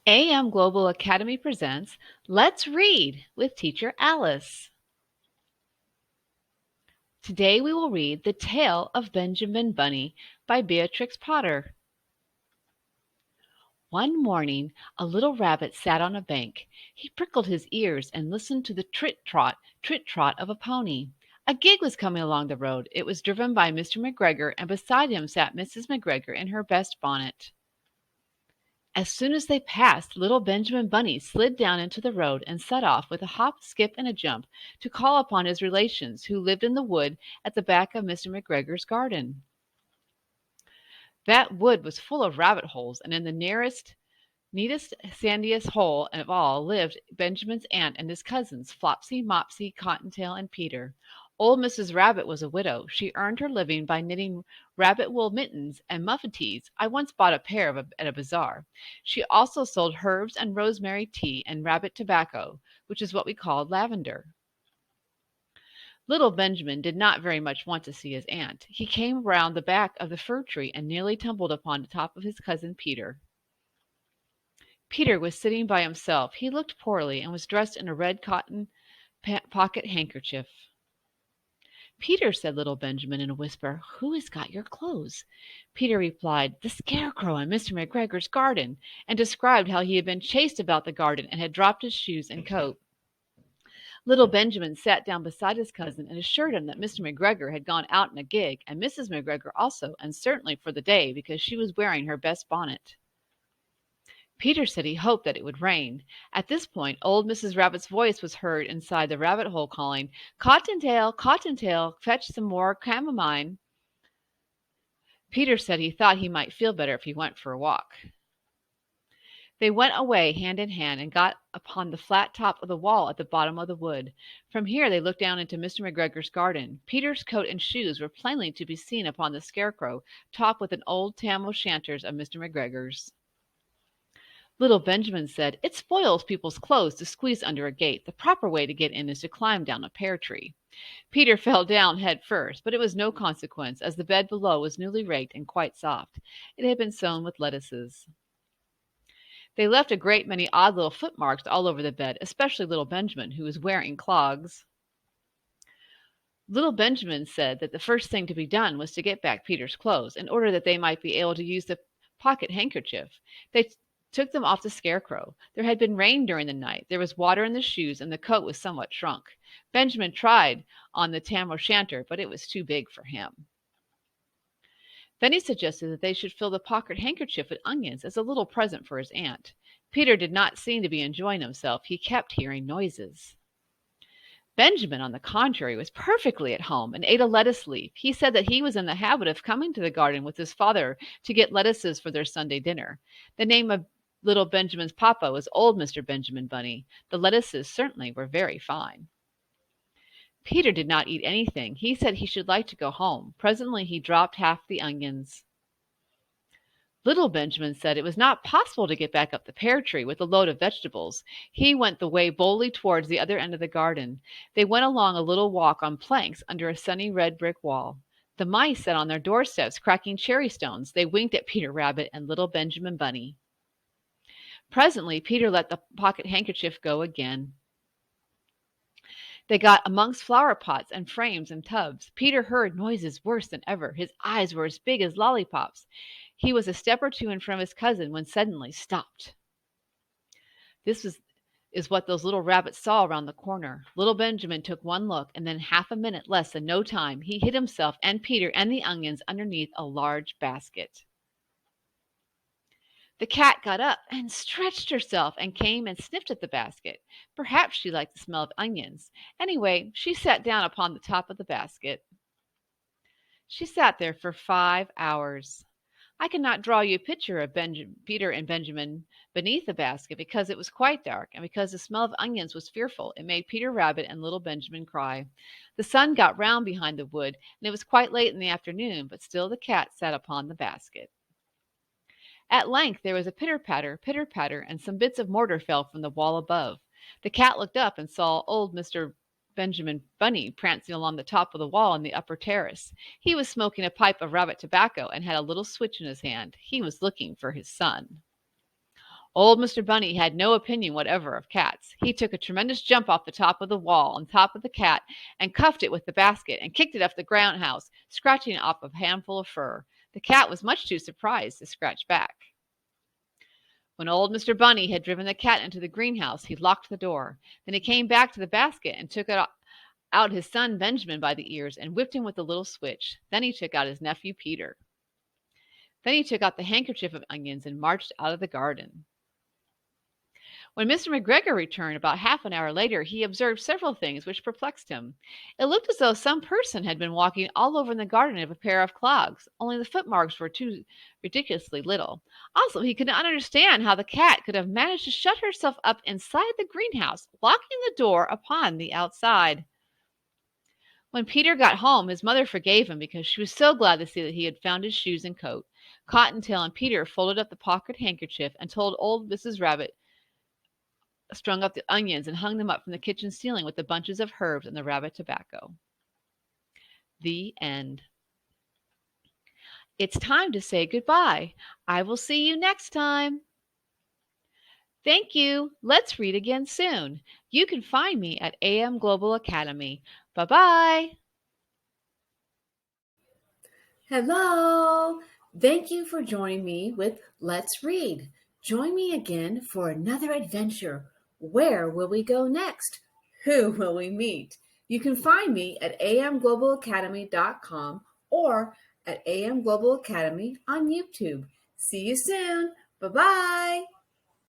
AM Global Academy presents Let's Read with Teacher Alice. Today we will read The Tale of Benjamin Bunny by Beatrix Potter. One morning a little rabbit sat on a bank. He prickled his ears and listened to the trit-trot of a pony. A gig was coming along the road. It was driven by Mr. McGregor, and beside him sat Mrs. McGregor in her best bonnet. As soon as they passed, little Benjamin Bunny slid down into the road and set off with a hop, skip, and a jump to call upon his relations, who lived in the wood at the back of Mr. McGregor's garden. That wood was full of rabbit holes, and in the neatest, sandiest hole of all lived Benjamin's aunt and his cousins, Flopsy, Mopsy, Cottontail, and Peter. Old Mrs. Rabbit was a widow. She earned her living by knitting rabbit wool mittens and muffatees. I once bought a pair at a bazaar. She also sold herbs and rosemary tea and rabbit tobacco, which is what we call lavender. Little Benjamin did not very much want to see his aunt. He came round the back of the fir tree and nearly tumbled upon the top of his cousin Peter. Peter was sitting by himself. He looked poorly and was dressed in a red cotton pocket handkerchief. "Peter," said little Benjamin in a whisper, "who has got your clothes?" Peter replied, "The scarecrow in Mr. McGregor's garden," and described how he had been chased about the garden and had dropped his shoes and coat. Little Benjamin sat down beside his cousin and assured him that Mr. McGregor had gone out in a gig, and Mrs. McGregor also, and certainly for the day, because she was wearing her best bonnet. Peter said he hoped that it would rain. At this point, old Mrs. Rabbit's voice was heard inside the rabbit hole calling, "Cottontail, Cottontail, fetch some more camomine." Peter said he thought he might feel better if he went for a walk. They went away hand in hand and got upon the flat top of the wall at the bottom of the wood. From here they looked down into Mr. McGregor's garden. Peter's coat and shoes were plainly to be seen upon the scarecrow, topped with an old tam o' shanters of Mr. McGregor's. Little Benjamin said, "It spoils people's clothes to squeeze under a gate. The proper way to get in is to climb down a pear tree." Peter fell down head first, but it was no consequence, as the bed below was newly raked and quite soft. It had been sown with lettuces. They left a great many odd little footmarks all over the bed, especially little Benjamin, who was wearing clogs. Little Benjamin said that the first thing to be done was to get back Peter's clothes, in order that they might be able to use the pocket handkerchief. They took them off the scarecrow. There had been rain during the night. There was water in the shoes, and the coat was somewhat shrunk. Benjamin tried on the tam o' shanter, but it was too big for him. Then he suggested that they should fill the pocket handkerchief with onions as a little present for his aunt. Peter did not seem to be enjoying himself. He kept hearing noises. Benjamin, on the contrary, was perfectly at home and ate a lettuce leaf. He said that he was in the habit of coming to the garden with his father to get lettuces for their Sunday dinner. The name of little Benjamin's papa was old Mr. Benjamin Bunny. The lettuces certainly were very fine. Peter did not eat anything. He said he should like to go home. Presently he dropped half the onions. Little Benjamin said it was not possible to get back up the pear tree with a load of vegetables. He went the way boldly towards the other end of the garden. They went along a little walk on planks under a sunny red brick wall. The mice sat on their doorsteps cracking cherry stones. They winked at Peter Rabbit and little Benjamin Bunny. Presently Peter let the pocket handkerchief go again. They got amongst flower pots and frames and tubs. Peter heard noises worse than ever. His eyes were as big as lollipops. He was a step or two in front of his cousin when suddenly stopped. Is what those little rabbits saw around the corner. Little Benjamin took one look, and then half a minute less than no time, he hid himself and Peter and the onions underneath a large basket. The cat got up and stretched herself and came and sniffed at the basket. Perhaps she liked the smell of onions. Anyway, she sat down upon the top of the basket. She sat there for 5 hours. I cannot draw you a picture of Peter and Benjamin beneath the basket, because it was quite dark, and because the smell of onions was fearful. It made Peter Rabbit and little Benjamin cry. The sun got round behind the wood, and it was quite late in the afternoon, but still the cat sat upon the basket. At length there was a pitter-patter, and some bits of mortar fell from the wall above. The cat looked up and saw old Mr. Benjamin Bunny prancing along the top of the wall on the upper terrace. He was smoking a pipe of rabbit tobacco and had a little switch in his hand. He was looking for his son. Old Mr. Bunny had no opinion whatever of cats. He took a tremendous jump off the top of the wall on top of the cat and cuffed it with the basket and kicked it off the ground house, scratching off a handful of fur. The cat was much too surprised to scratch back. When old Mr. Bunny had driven the cat into the greenhouse, he locked the door. Then he came back to the basket and took out his son Benjamin by the ears and whipped him with the little switch. Then he took out his nephew Peter. Then he took out the handkerchief of onions and marched out of the garden. When Mr. McGregor returned about half an hour later, he observed several things which perplexed him. It looked as though some person had been walking all over in the garden in a pair of clogs, only the footmarks were too ridiculously little. Also, he could not understand how the cat could have managed to shut herself up inside the greenhouse, locking the door upon the outside. When Peter got home, his mother forgave him because she was so glad to see that he had found his shoes and coat. Cottontail and Peter folded up the pocket handkerchief and told old Mrs. Rabbit strung up the onions and hung them up from the kitchen ceiling with the bunches of herbs and the rabbit tobacco. The end. It's time to say goodbye. I will see you next time. Thank you. Let's read again soon. You can find me at AM Global Academy. Bye-bye. Hello. Thank you for joining me with Let's Read. Join me again for another adventure. Where will we go next? Who will we meet? You can find me at amglobalacademy.com or at AM Global Academy on YouTube. See you soon. Bye-bye.